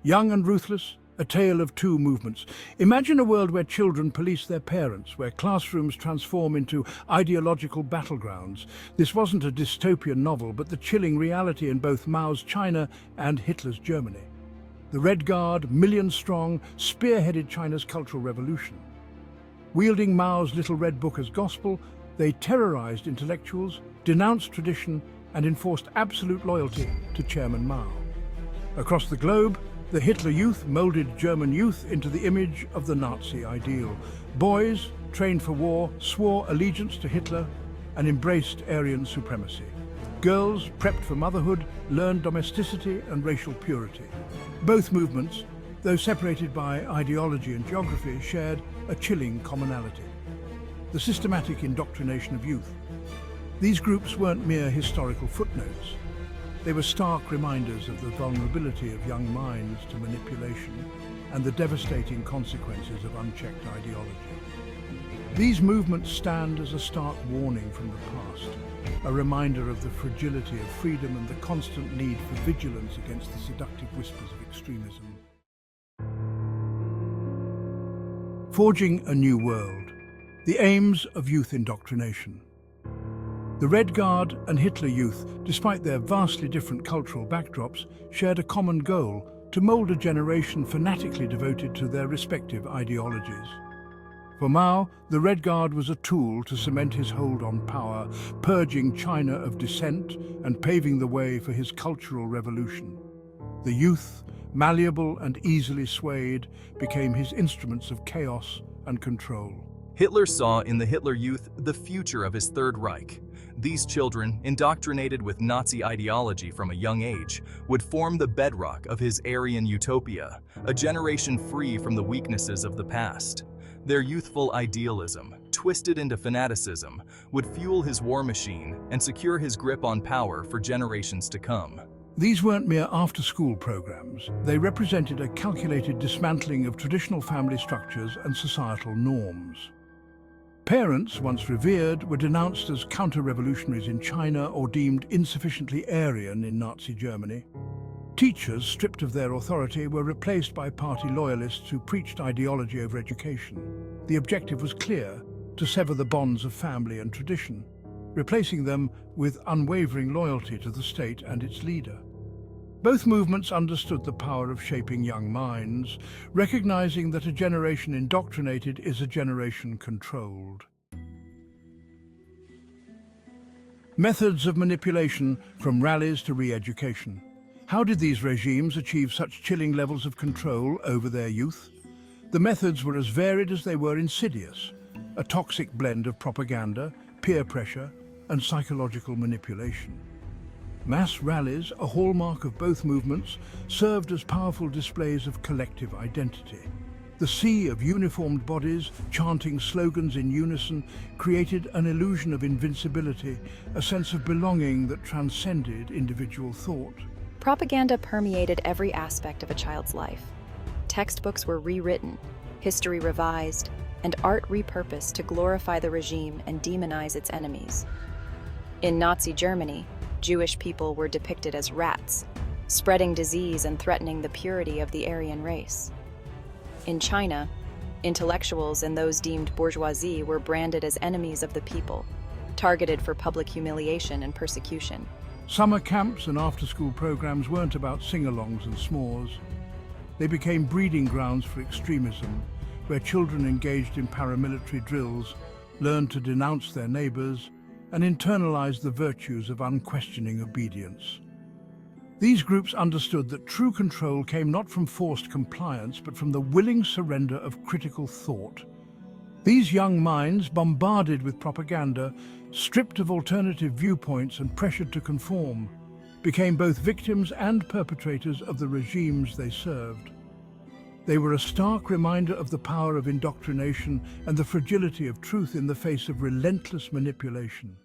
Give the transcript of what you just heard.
Young and Ruthless, a tale of two movements. Imagine a world where children police their parents, where classrooms transform into ideological battlegrounds. This wasn't a dystopian novel, but the chilling reality in both Mao's China and Hitler's Germany. The Red Guard, millions strong, spearheaded China's Cultural Revolution. Wielding Mao's Little Red Book as gospel, they terrorized intellectuals, denounced tradition, and enforced absolute loyalty to Chairman Mao. Across the globe, the Hitler Youth molded German youth into the image of the Nazi ideal. Boys, trained for war, swore allegiance to Hitler and embraced Aryan supremacy. Girls, prepped for motherhood, learned domesticity and racial purity. Both movements, though separated by ideology and geography, shared a chilling commonality: the systematic indoctrination of youth. These groups weren't mere historical footnotes. They were stark reminders of the vulnerability of young minds to manipulation and the devastating consequences of unchecked ideology. These movements stand as a stark warning from the past, a reminder of the fragility of freedom and the constant need for vigilance against the seductive whispers of extremism. Forging a new world. The aims of youth indoctrination. The Red Guard and Hitler Youth, despite their vastly different cultural backdrops, shared a common goal: to mold a generation fanatically devoted to their respective ideologies. For Mao, the Red Guard was a tool to cement his hold on power, purging China of dissent and paving the way for his cultural revolution. The youth, malleable and easily swayed, became his instruments of chaos and control. Hitler saw in the Hitler Youth the future of his Third Reich. These children, indoctrinated with Nazi ideology from a young age, would form the bedrock of his Aryan utopia, a generation free from the weaknesses of the past. Their youthful idealism, twisted into fanaticism, would fuel his war machine and secure his grip on power for generations to come. These weren't mere after-school programs. They represented a calculated dismantling of traditional family structures and societal norms. Parents, once revered, were denounced as counter-revolutionaries in China or deemed insufficiently Aryan in Nazi Germany. Teachers, stripped of their authority, were replaced by party loyalists who preached ideology over education. The objective was clear: to sever the bonds of family and tradition, replacing them with unwavering loyalty to the state and its leader. Both movements understood the power of shaping young minds, recognizing that a generation indoctrinated is a generation controlled. Methods of manipulation, from rallies to re-education. How did these regimes achieve such chilling levels of control over their youth? The methods were as varied as they were insidious: a toxic blend of propaganda, peer pressure, and psychological manipulation. Mass rallies, a hallmark of both movements, served as powerful displays of collective identity. The sea of uniformed bodies, chanting slogans in unison, created an illusion of invincibility, a sense of belonging that transcended individual thought. Propaganda permeated every aspect of a child's life. Textbooks were rewritten, history revised, and art repurposed to glorify the regime and demonize its enemies. In Nazi Germany, Jewish people were depicted as rats, spreading disease and threatening the purity of the Aryan race. In China, intellectuals and those deemed bourgeoisie were branded as enemies of the people, targeted for public humiliation and persecution. Summer camps and after-school programs weren't about sing-alongs and s'mores. They became breeding grounds for extremism, where children engaged in paramilitary drills, learned to denounce their neighbors, and internalized the virtues of unquestioning obedience. These groups understood that true control came not from forced compliance, but from the willing surrender of critical thought. These young minds, bombarded with propaganda, stripped of alternative viewpoints and pressured to conform, became both victims and perpetrators of the regimes they served. They were a stark reminder of the power of indoctrination and the fragility of truth in the face of relentless manipulation.